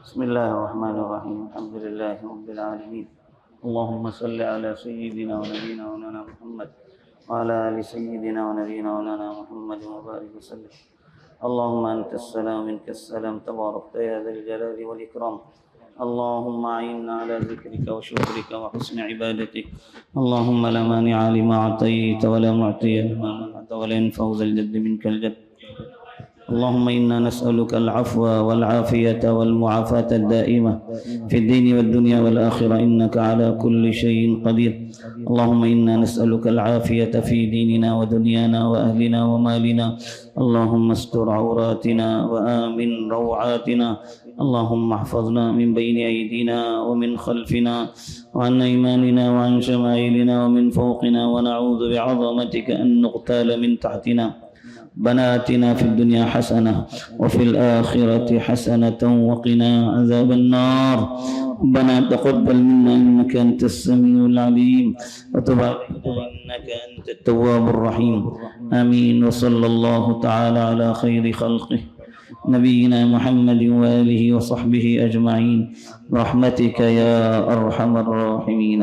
بسم الله الرحمن الرحيم الحمد لله رب العالمين اللهم صل على سيدنا ونبينا مولانا محمد وعلى آل سيدنا ونبينا مولانا محمد وبارك وسلم. اللهم أنت السلام منك السلام تباركت يا ذا الجلال والإكرام. اللهم أعنا على ذكرك وشكرك وحسن عبادتك. اللهم لا مانع لما أعطيت ولا معطي لما منعت ولا ينفع ذا الجد منك الجد. اللهم إنا نسألك العفو والعافية والمعافاة الدائمة في الدين والدنيا والآخرة إنك على كل شيء قدير. اللهم إنا نسألك العافية في ديننا ودنيانا وأهلنا ومالنا. اللهم استر عوراتنا وآمن روعاتنا. اللهم احفظنا من بين أيدينا ومن خلفنا وعن أيماننا وعن شمائلنا ومن فوقنا ونعوذ بعظمتك أن نغتال من تحتنا. ربنا آتنا في الدنيا حسنة وفي الآخرة حسنة وقنا عذاب النار. ربنا تقبل منا إنك أنت السميع العليم وتب علينا إنك أنت التواب الرحيم. آمين. وصلى الله تعالى على خير خلقه نبينا محمد وآله وصحبه أجمعين برحمتك يا أرحم الراحمين.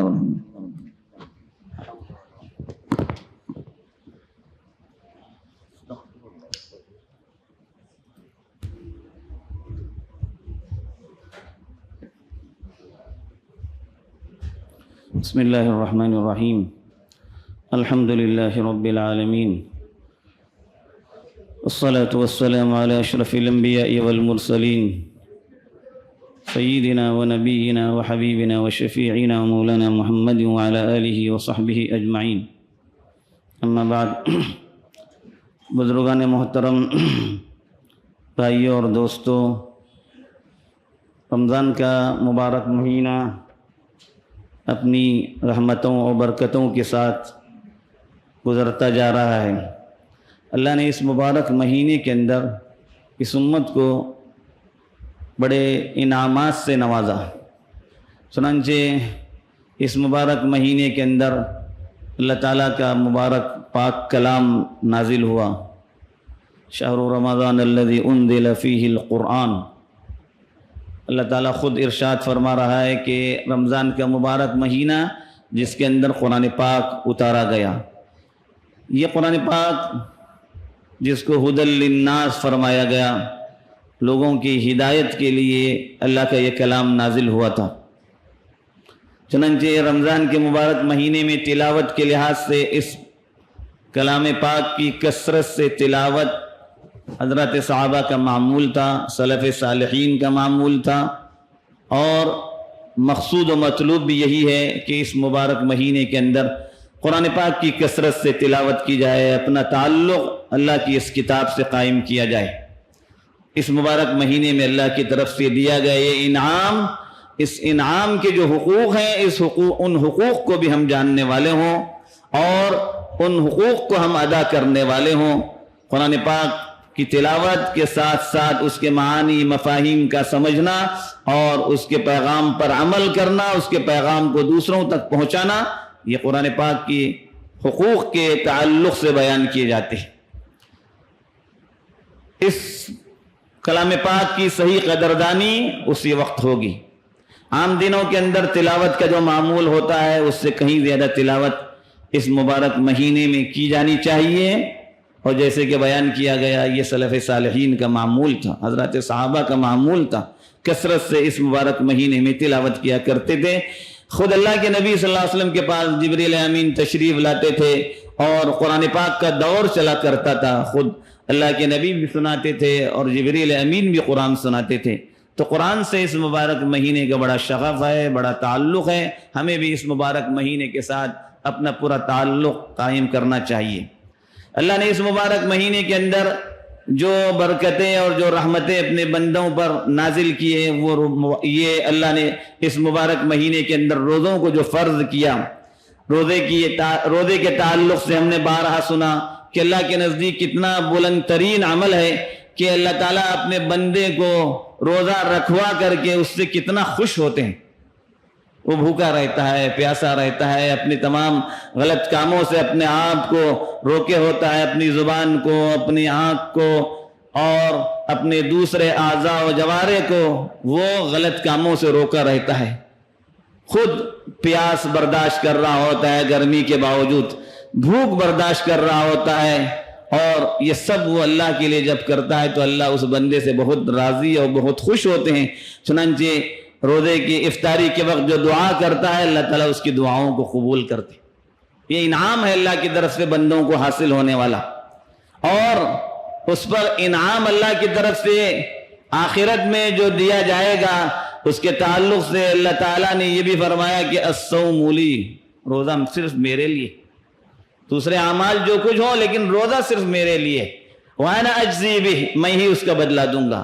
بسم الله الرحمن الرحيم الحمد لله رب العالمين والصلاة والسلام على أشرف الأنبياء والمرسلين سيدنا ونبينا وحبيبنا وشفيعنا ومولانا محمد وعلى آله وصحبه أجمعين. أما بعد، بزرگان محترم، بھائیوں اور دوستوں، رمضان کا مبارک مہینہ اپنی رحمتوں اور برکتوں کے ساتھ گزرتا جا رہا ہے. اللہ نے اس مبارک مہینے کے اندر اس امت کو بڑے انعامات سے نوازا. چنانچہ اس مبارک مہینے کے اندر اللہ تعالیٰ کا مبارک پاک کلام نازل ہوا. شہر رمضان الذی انزل فیہ القرآن. اللہ تعالیٰ خود ارشاد فرما رہا ہے کہ رمضان کا مبارک مہینہ جس کے اندر قرآن پاک اتارا گیا. یہ قرآن پاک جس کو ہدی للناس فرمایا گیا، لوگوں کی ہدایت کے لیے اللہ کا یہ کلام نازل ہوا تھا. چنانچہ رمضان کے مبارک مہینے میں تلاوت کے لحاظ سے اس کلام پاک کی کثرت سے تلاوت حضرات صحابہ کا معمول تھا، سلف صالحین کا معمول تھا، اور مقصود و مطلوب بھی یہی ہے کہ اس مبارک مہینے کے اندر قرآن پاک کی کثرت سے تلاوت کی جائے، اپنا تعلق اللہ کی اس کتاب سے قائم کیا جائے. اس مبارک مہینے میں اللہ کی طرف سے دیا گیا یہ انعام، اس انعام کے جو حقوق ہیں ان حقوق کو بھی ہم جاننے والے ہوں اور ان حقوق کو ہم ادا کرنے والے ہوں. قرآن پاک کی تلاوت کے ساتھ ساتھ اس کے معانی مفاہیم کا سمجھنا اور اس کے پیغام پر عمل کرنا، اس کے پیغام کو دوسروں تک پہنچانا، یہ قرآن پاک کی حقوق کے تعلق سے بیان کیے جاتے ہیں. اس کلام پاک کی صحیح قدردانی اسی وقت ہوگی. عام دنوں کے اندر تلاوت کا جو معمول ہوتا ہے اس سے کہیں زیادہ تلاوت اس مبارک مہینے میں کی جانی چاہیے. اور جیسے کہ بیان کیا گیا یہ سلف صالحین کا معمول تھا، حضرات صحابہ کا معمول تھا، کثرت سے اس مبارک مہینے میں تلاوت کیا کرتے تھے. خود اللہ کے نبی صلی اللہ علیہ وسلم کے پاس جبریل امین تشریف لاتے تھے اور قرآن پاک کا دور چلا کرتا تھا. خود اللہ کے نبی بھی سناتے تھے اور جبریل امین بھی قرآن سناتے تھے. تو قرآن سے اس مبارک مہینے کا بڑا شغف ہے، بڑا تعلق ہے. ہمیں بھی اس مبارک مہینے کے ساتھ اپنا پورا تعلق قائم کرنا چاہیے. اللہ نے اس مبارک مہینے کے اندر جو برکتیں اور جو رحمتیں اپنے بندوں پر نازل کیے وہ یہ اللہ نے اس مبارک مہینے کے اندر روزوں کو جو فرض کیا، روزے کے تعلق سے ہم نے بارہا سنا کہ اللہ کے نزدیک کتنا بلند ترین عمل ہے کہ اللہ تعالیٰ اپنے بندے کو روزہ رکھوا کر کے اس سے کتنا خوش ہوتے ہیں. وہ بھوکا رہتا ہے، پیاسا رہتا ہے، اپنے تمام غلط کاموں سے اپنے آپ کو روکے ہوتا ہے، اپنی زبان کو، اپنی آنکھ کو، اور اپنے دوسرے اعضاء و جوارح کو وہ غلط کاموں سے روکا رہتا ہے، خود پیاس برداشت کر رہا ہوتا ہے گرمی کے باوجود، بھوک برداشت کر رہا ہوتا ہے، اور یہ سب وہ اللہ کے لیے جب کرتا ہے تو اللہ اس بندے سے بہت راضی اور بہت خوش ہوتے ہیں۔ چنانچہ روزے کی افطاری کے وقت جو دعا کرتا ہے اللہ تعالیٰ اس کی دعاؤں کو قبول کرتے، یہ انعام ہے اللہ کی طرف سے بندوں کو حاصل ہونے والا، اور اس پر انعام اللہ کی طرف سے آخرت میں جو دیا جائے گا اس کے تعلق سے اللہ تعالیٰ نے یہ بھی فرمایا کہ الصوم لی، روزہ صرف میرے لیے، دوسرے اعمال جو کچھ ہو لیکن روزہ صرف میرے لیے، وَأَنَا أَجْزِي بِهِ، میں ہی اس کا بدلہ دوں گا۔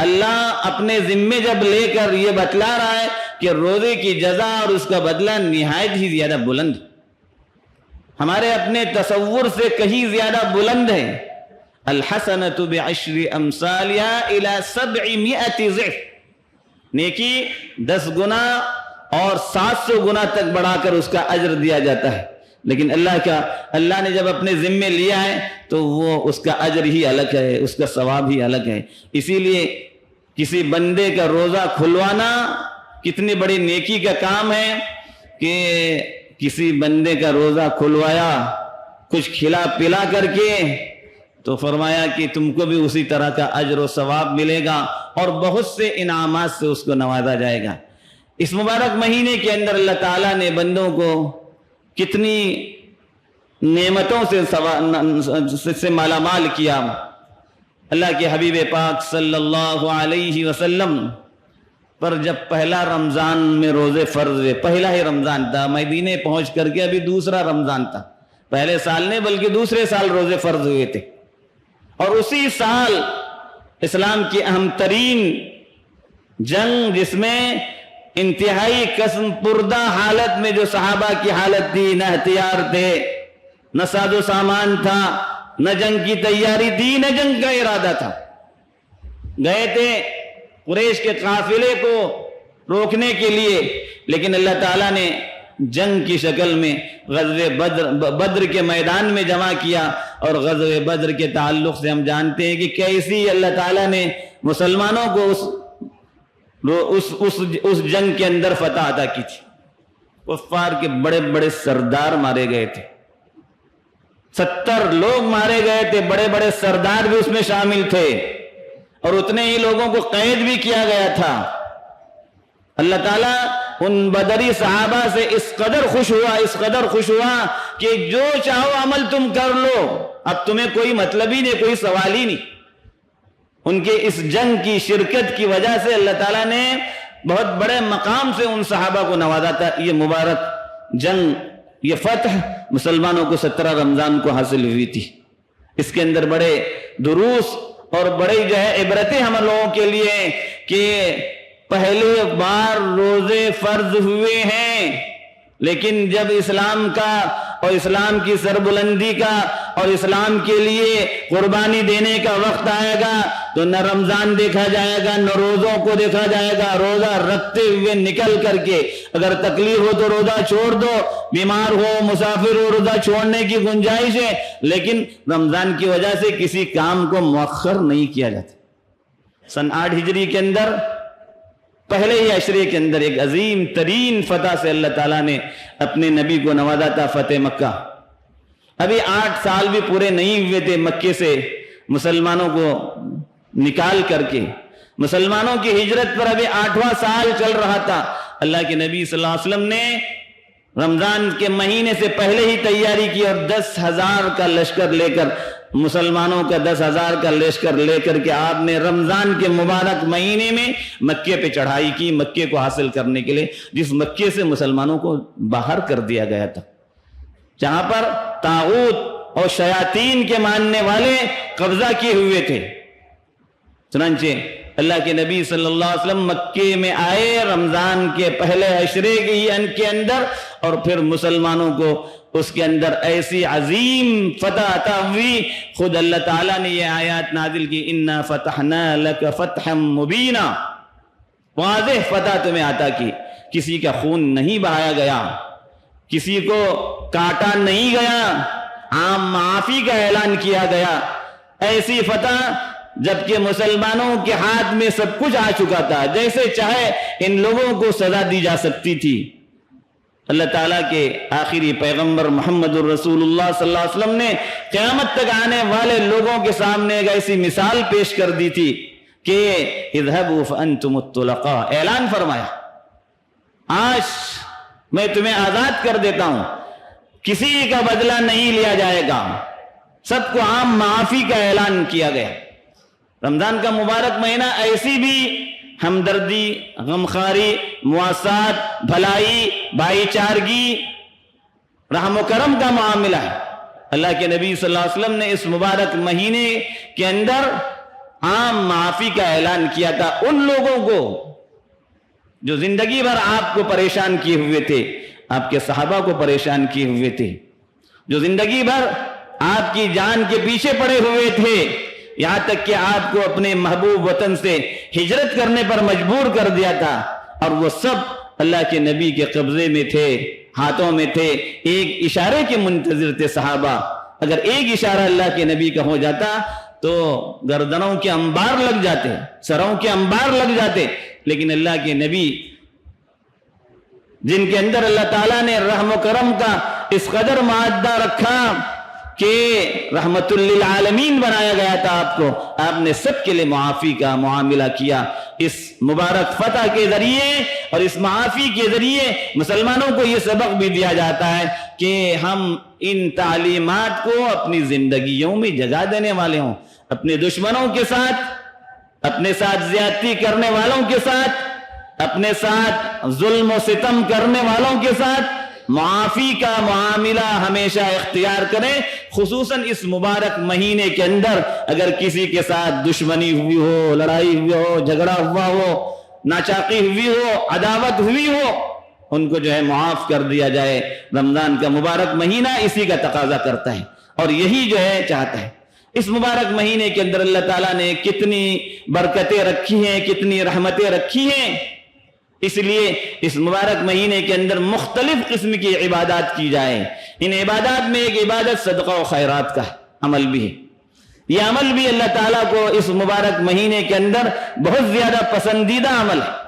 اللہ اپنے ذمے جب لے کر یہ بتلا رہا ہے کہ روزے کی جزا اور اس کا بدلہ نہایت ہی زیادہ بلند، ہمارے اپنے تصور سے کہیں زیادہ بلند ہے۔ الحسنۃ بعشر امثالها الى 700 ضعف، نیکی 10 گنا اور 700 گنا تک بڑھا کر اس کا اجر دیا جاتا ہے، لیکن اللہ نے جب اپنے ذمے لیا ہے تو وہ اس کا اجر ہی الگ ہے، اس کا ثواب ہی الگ ہے۔ اسی لیے کسی بندے کا روزہ کھلوانا کتنی بڑی نیکی کا کام ہے کہ کسی بندے کا روزہ کھلوایا کچھ کھلا پلا کر کے، تو فرمایا کہ تم کو بھی اسی طرح کا اجر و ثواب ملے گا اور بہت سے انعامات سے اس کو نوازا جائے گا۔ اس مبارک مہینے کے اندر اللہ تعالیٰ نے بندوں کو کتنی نعمتوں سے مالا مال کیا۔ اللہ کے حبیب پاک صلی اللہ علیہ وسلم پر جب پہلا رمضان میں روزے فرض ہوئے، پہلا ہی رمضان تھا، مدینے پہنچ کر کے ابھی دوسرا رمضان تھا، پہلے سال نہیں بلکہ دوسرے سال روزے فرض ہوئے تھے، اور اسی سال اسلام کی اہم ترین جنگ، جس میں انتہائی قسم پردہ حالت میں جو صحابہ کی حالت تھی، نہ ہتھیار تھے، نہ ساز و سامان تھا، نہ جنگ کی تیاری تھی، نہ جنگ کا ارادہ تھا، گئے تھے قریش کے قافلے کو روکنے کے لیے، لیکن اللہ تعالیٰ نے جنگ کی شکل میں غزوہ بدر کے میدان میں جمع کیا، اور غزوہ بدر کے تعلق سے ہم جانتے ہیں کہ کیسی اللہ تعالیٰ نے مسلمانوں کو اس جنگ کے اندر فتح عطا کی تھی۔ کفار کے بڑے بڑے سردار مارے گئے تھے، 70 لوگ مارے گئے تھے، بڑے بڑے سردار بھی اس میں شامل تھے، اور اتنے ہی لوگوں کو قید بھی کیا گیا تھا۔ اللہ تعالیٰ ان بدری صحابہ سے اس قدر خوش ہوا کہ جو چاہو عمل تم کر لو، اب تمہیں کوئی مطلب ہی نہیں، کوئی سوال ہی نہیں۔ ان کے اس جنگ کی شرکت کی وجہ سے اللہ تعالیٰ نے بہت بڑے مقام سے ان صحابہ کو نوازا تھا۔ یہ مبارک جنگ، یہ فتح مسلمانوں کو 17 رمضان کو حاصل ہوئی تھی۔ اس کے اندر بڑے دروس اور بڑی عبرتیں ہم لوگوں کے لیے کہ پہلے بار روزے فرض ہوئے ہیں، لیکن جب اسلام کا اور اسلام کی سربلندی کا اور اسلام کے لیے قربانی دینے کا وقت آئے گا تو نہ رمضان دیکھا جائے گا، نہ روزوں کو دیکھا جائے گا۔ روزہ رکھتے ہوئے نکل کر کے اگر تکلیف ہو تو روزہ چھوڑ دو، بیمار ہو، مسافر ہو، روزہ چھوڑنے کی گنجائش ہے، لیکن رمضان کی وجہ سے کسی کام کو مؤخر نہیں کیا جاتا۔ سن 8 ہجری کے اندر پہلے ہی عشرے کے اندر ایک عظیم ترین فتح سے اللہ تعالیٰ نے اپنے نبی کو نوازا تھا، فتح مکہ۔ ابھی 8 سال بھی پورے نہیں ہوئے تھے مکے سے مسلمانوں کو نکال کر کے، مسلمانوں کی ہجرت پر ابھی 8واں سال چل رہا تھا۔ اللہ کے نبی صلی اللہ علیہ وسلم نے رمضان کے مہینے سے پہلے ہی تیاری کی، اور 10,000 کا لشکر لے کر، مسلمانوں کا 10,000 کا لشکر لے کر کے آپ نے رمضان کے مبارک مہینے میں مکے پہ چڑھائی کی، مکے کو حاصل کرنے کے لیے، جس مکے سے مسلمانوں کو باہر کر دیا گیا تھا، جہاں پر طاغوت اور شیاطین کے ماننے والے قبضہ کیے ہوئے تھے۔ چنانچہ اللہ کے نبی صلی اللہ علیہ وسلم مکے میں آئے رمضان کے پہلے عشرے کے اندر، اور پھر مسلمانوں کو اس کے اندر ایسی عظیم فتح عطا ہوئی۔ خود اللہ تعالیٰ نے یہ آیات نازل کی، اِنَّا فَتَحْنَا لَكَ فَتْحًا مُبِينًا، واضح فتح تمہیں عطا کی، کسی کا خون نہیں بہایا گیا، کسی کو کاٹا نہیں گیا، عام معافی کا اعلان کیا گیا۔ ایسی فتح جبکہ مسلمانوں کے ہاتھ میں سب کچھ آ چکا تھا، جیسے چاہے ان لوگوں کو سزا دی جا سکتی تھی۔ اللہ تعالیٰ کے آخری پیغمبر محمد الرسول اللہ صلی اللہ علیہ وسلم نے قیامت تک آنے والے لوگوں کے سامنے ایک ایسی مثال پیش کر دی تھی کہ اذهبوا فانتم الطلقاء، اعلان فرمایا آج میں تمہیں آزاد کر دیتا ہوں، کسی کا بدلہ نہیں لیا جائے گا، سب کو عام معافی کا اعلان کیا گیا۔ رمضان کا مبارک مہینہ ایسی بھی ہمدردی، غمخواری، مواسات، بھلائی، بھائی چارگی، رحم و کرم کا معاملہ ہے۔ اللہ کے نبی صلی اللہ علیہ وسلم نے اس مبارک مہینے کے اندر عام معافی کا اعلان کیا تھا ان لوگوں کو جو زندگی بھر آپ کو پریشان کیے ہوئے تھے، آپ کے صحابہ کو پریشان کیے ہوئے تھے، جو زندگی بھر آپ کی جان کے پیچھے پڑے ہوئے تھے، یہاں تک کہ آپ کو اپنے محبوب وطن سے ہجرت کرنے پر مجبور کر دیا تھا، اور وہ سب اللہ کے نبی کے قبضے میں تھے، ہاتھوں میں تھے، ایک اشارے کے منتظر تھے صحابہ۔ اگر ایک اشارہ اللہ کے نبی کا ہو جاتا تو گردنوں کے انبار لگ جاتے، سروں کے انبار لگ جاتے، لیکن اللہ کے نبی جن کے اندر اللہ تعالیٰ نے رحم و کرم کا اس قدر معدہ رکھا کہ رحمت للعالمین بنایا گیا تھا آپ کو، آپ نے سب کے لیے معافی کا معاملہ کیا۔ اس مبارک فتح کے ذریعے اور اس معافی کے ذریعے مسلمانوں کو یہ سبق بھی دیا جاتا ہے کہ ہم ان تعلیمات کو اپنی زندگیوں میں جگہ دینے والے ہوں، اپنے دشمنوں کے ساتھ، اپنے ساتھ زیادتی کرنے والوں کے ساتھ، اپنے ساتھ ظلم و ستم کرنے والوں کے ساتھ معافی کا معاملہ ہمیشہ اختیار کریں۔ خصوصاً اس مبارک مہینے کے اندر اگر کسی کے ساتھ دشمنی ہوئی ہو، لڑائی ہوئی ہو، جھگڑا ہوا ہو، ناچاقی ہوئی ہو، عداوت ہوئی ہو، ان کو جو ہے معاف کر دیا جائے۔ رمضان کا مبارک مہینہ اسی کا تقاضا کرتا ہے اور یہی جو ہے چاہتا ہے۔ اس مبارک مہینے کے اندر اللہ تعالیٰ نے کتنی برکتیں رکھی ہیں، کتنی رحمتیں رکھی ہیں، اس لیے اس مبارک مہینے کے اندر مختلف قسم کی عبادات کی جائیں۔ ان عبادات میں ایک عبادت صدقہ و خیرات کا عمل بھی ہے۔ یہ عمل بھی اللہ تعالیٰ کو اس مبارک مہینے کے اندر بہت زیادہ پسندیدہ عمل ہے۔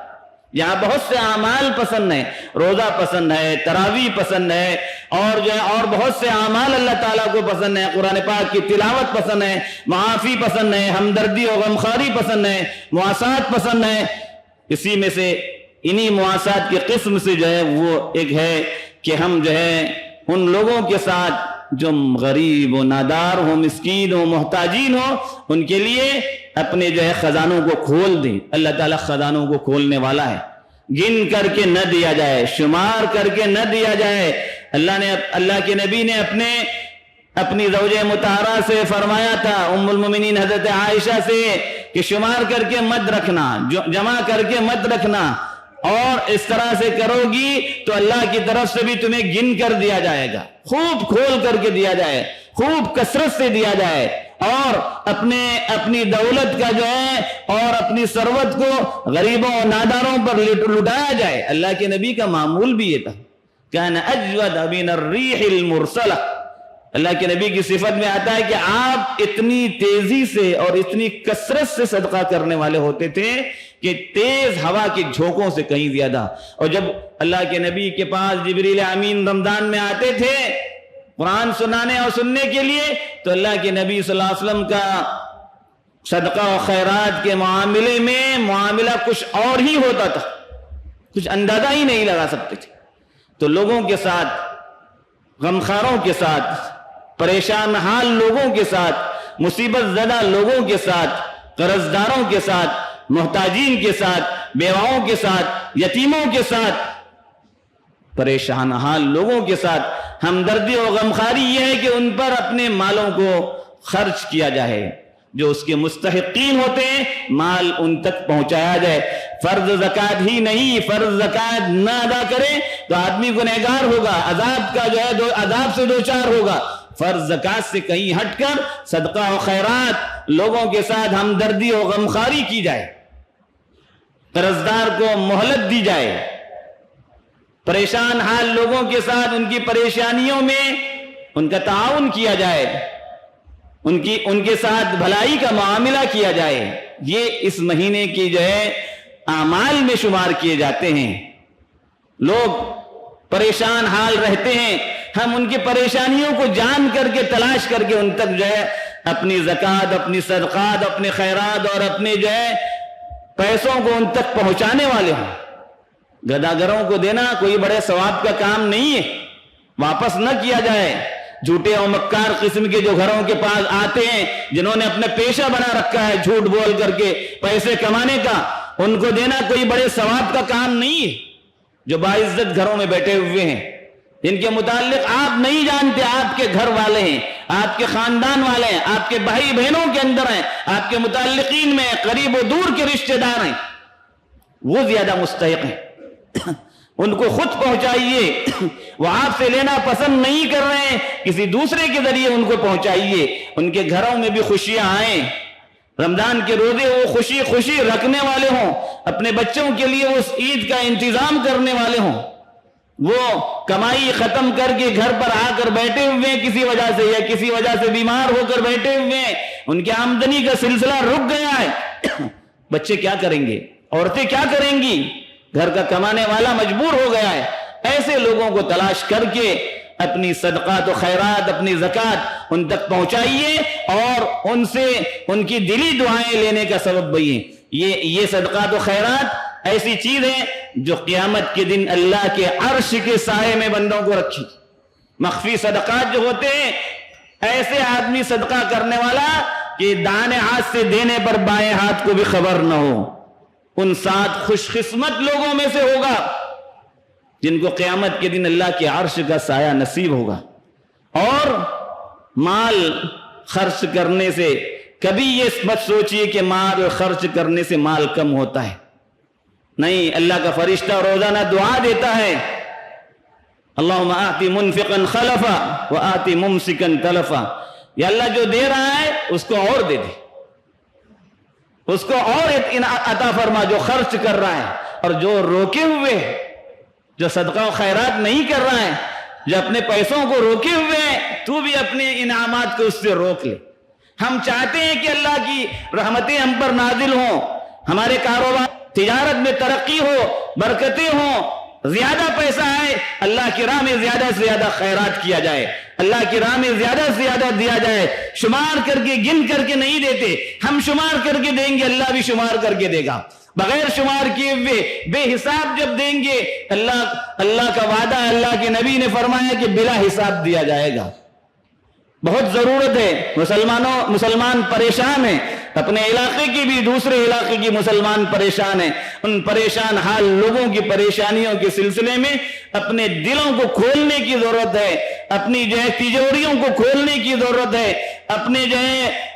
یہاں بہت سے اعمال پسند ہیں، روزہ پسند ہے، تراویح پسند ہے، اور جو ہے اور بہت سے اعمال اللہ تعالیٰ کو پسند ہے، قرآن پاک کی تلاوت پسند ہے، معافی پسند ہے، ہمدردی و غمخواری پسند ہے، مواسات پسند ہے۔ اسی میں سے انہی مواسات کی قسم سے جو ہے وہ ایک ہے کہ ہم جو ہے ان لوگوں کے ساتھ جو غریب و نادار ہو، مسکین ہو، محتاجین ہو، ان کے لیے اپنے جو ہے خزانوں کو کھول دیں۔ اللہ تعالیٰ خزانوں کو کھولنے والا ہے، گن کر کے نہ دیا جائے، شمار کر کے نہ دیا جائے۔ اللہ کے نبی نے اپنی زوجہ مطہرہ سے فرمایا تھا، ام المومنین حضرت عائشہ سے، کہ شمار کر کے مت رکھنا، جمع کر کے مت رکھنا، اور اس طرح سے کرو گی تو اللہ کی طرف سے بھی تمہیں گن کر دیا جائے گا، خوب کھول کر کے دیا جائے، خوب کثرت سے دیا جائے، اور اپنی دولت کا جو ہے اور اپنی ثروت کو غریبوں اور ناداروں پر لٹایا جائے۔ اللہ کے نبی کا معمول بھی یہ تھا، کان اجود من الریح المرسلہ۔ اللہ کے نبی کی صفت میں آتا ہے کہ آپ اتنی تیزی سے اور اتنی کثرت سے صدقہ کرنے والے ہوتے تھے کہ تیز ہوا کی جھونکوں سے کہیں زیادہ۔ اور جب اللہ کے نبی کے پاس جبریل امین رمضان میں آتے تھے قرآن سنانے اور سننے کے لیے، تو اللہ کے نبی صلی اللہ علیہ وسلم کا صدقہ و خیرات کے معاملے میں معاملہ کچھ اور ہی ہوتا تھا، کچھ اندازہ ہی نہیں لگا سکتے تھے۔ تو لوگوں کے ساتھ، غمخواروں کے ساتھ، پریشان حال لوگوں کے ساتھ، مصیبت زدہ لوگوں کے ساتھ، قرض داروں کے ساتھ، محتاجین کے ساتھ، بیواؤں کے ساتھ، یتیموں کے ساتھ، پریشان حال لوگوں کے ساتھ ہمدردی و غمخواری یہ ہے کہ ان پر اپنے مالوں کو خرچ کیا جائے، جو اس کے مستحقین ہوتے ہیں مال ان تک پہنچایا جائے۔ فرض زکوٰۃ ہی نہیں، فرض زکوٰۃ نہ ادا کرے تو آدمی گنہگار ہوگا، عذاب کا جو ہے عذاب سے دوچار ہوگا۔ فرض زکوٰۃ سے کہیں ہٹ کر صدقہ و خیرات، لوگوں کے ساتھ ہمدردی و غمخواری کی جائے، قرضدار کو مہلت دی جائے، پریشان حال لوگوں کے ساتھ ان کی پریشانیوں میں ان کا تعاون کیا جائے، ان کے ساتھ بھلائی کا معاملہ کیا جائے، یہ اس مہینے کی جو ہے اعمال میں شمار کیے جاتے ہیں۔ لوگ پریشان حال رہتے ہیں، ہم ان کی پریشانیوں کو جان کر کے تلاش کر کے ان تک جو ہے اپنی زکوٰۃ، اپنی صدقات، اپنے خیرات اور اپنے جو ہے پیسوں کو ان تک پہنچانے والے ہوں۔ گداگروں کو دینا کوئی بڑے ثواب کا کام نہیں ہے، واپس نہ کیا جائے۔ جھوٹے اور مکار قسم کے جو گھروں کے پاس آتے ہیں، جنہوں نے اپنا پیشہ بنا رکھا ہے جھوٹ بول کر کے پیسے کمانے کا، ان کو دینا کوئی بڑے ثواب کا کام نہیں ہے۔ جو باعزت گھروں میں بیٹھے ہوئے ہیں، جن کے متعلق آپ نہیں جانتے، آپ کے گھر والے ہیں، آپ کے خاندان والے ہیں، آپ کے بھائی بہنوں کے اندر ہیں، آپ کے متعلقین میں قریب و دور کے رشتہ دار ہیں، وہ زیادہ مستحق ہیں۔ ان کو خود پہنچائیے، وہ آپ سے لینا پسند نہیں کر رہے ہیں، کسی دوسرے کے ذریعے ان کو پہنچائیے، ان کے گھروں میں بھی خوشیاں آئیں۔ رمضان کے روزے وہ خوشی خوشی رکھنے والے ہوں، اپنے بچوں کے لیے اس عید کا انتظام کرنے والے ہوں۔ وہ کمائی ختم کر کے گھر پر آ کر بیٹھے ہوئے ہیں کسی وجہ سے، یا کسی وجہ سے بیمار ہو کر بیٹھے ہوئے ہیں، ان کی آمدنی کا سلسلہ رک گیا ہے۔ بچے کیا کریں گے؟ عورتیں کیا کریں گی؟ گھر کا کمانے والا مجبور ہو گیا ہے۔ ایسے لوگوں کو تلاش کر کے اپنی صدقات و خیرات، اپنی زکوٰۃ ان تک پہنچائیے اور ان سے ان کی دلی دعائیں لینے کا سبب بنیے۔ یہ صدقات و خیرات ایسی چیز ہے جو قیامت کے دن اللہ کے عرش کے سائے میں بندوں کو رکھی۔ مخفی صدقات جو ہوتے ہیں، ایسے آدمی صدقہ کرنے والا کہ دائیں ہاتھ سے دینے پر بائیں ہاتھ کو بھی خبر نہ ہو، ان 7 خوش قسمت لوگوں میں سے ہوگا جن کو قیامت کے دن اللہ کے عرش کا سایہ نصیب ہوگا۔ اور مال خرچ کرنے سے کبھی یہ مت سوچیے کہ مال خرچ کرنے سے مال کم ہوتا ہے، نہیں، اللہ کا فرشتہ روزانہ دعا دیتا ہے، اللہم آتی منفقا خلفا وآتی ممسکا تلفا، یا اللہ جو دے رہا ہے اس کو اور دے دے، اس کو اور عطا فرما جو خرچ کر رہا ہے، اور جو روکے ہوئے، جو صدقہ و خیرات نہیں کر رہا ہے، جو اپنے پیسوں کو روکے ہوئے ہیں، تو بھی اپنے انعامات کو اس سے روک لے۔ ہم چاہتے ہیں کہ اللہ کی رحمتیں ہم پر نازل ہوں، ہمارے کاروبار تجارت میں ترقی ہو، برکتیں ہوں، زیادہ پیسہ آئے، اللہ کی راہ میں زیادہ سے زیادہ خیرات کیا جائے، اللہ کی راہ میں زیادہ سے زیادہ دیا جائے۔ شمار کر کے گن کر کے نہیں دیتے، ہم شمار کر کے دیں گے، اللہ بھی شمار کر کے دے گا۔ بغیر شمار کیے ہوئے بے حساب جب دیں گے، اللہ کا وعدہ، اللہ کے نبی نے فرمایا کہ بلا حساب دیا جائے گا۔ بہت ضرورت ہے، مسلمان پریشان ہیں، اپنے علاقے کی بھی دوسرے علاقے کی مسلمان پریشان ہیں۔ ان پریشان حال لوگوں کی پریشانیوں کے سلسلے میں اپنے دلوں کو کھولنے کی ضرورت ہے، اپنی جو ہے تجوریوں کو کھولنے کی ضرورت ہے،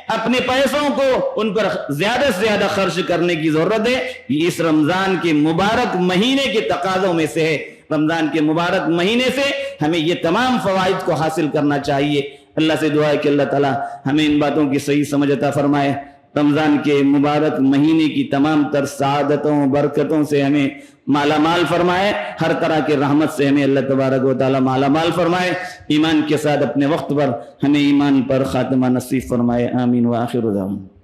اپنے پیسوں کو ان پر زیادہ سے زیادہ خرچ کرنے کی ضرورت ہے۔ یہ اس رمضان کے مبارک مہینے کے تقاضوں میں سے ہے۔ رمضان کے مبارک مہینے سے ہمیں یہ تمام فوائد کو حاصل کرنا چاہیے۔ اللہ سے دعا ہے کہ اللہ تعالی ہمیں ان باتوں کی صحیح سمجھ عطا فرمائے، رمضان کے مبارک مہینے کی تمام تر سعادتوں برکتوں سے ہمیں مالا مال فرمائے، ہر طرح کے رحمت سے ہمیں اللہ تبارک و تعالی مالا مال فرمائے، ایمان کے ساتھ اپنے وقت پر ہمیں ایمان پر خاتمہ نصیب فرمائے، آمین وآخر دعوانا۔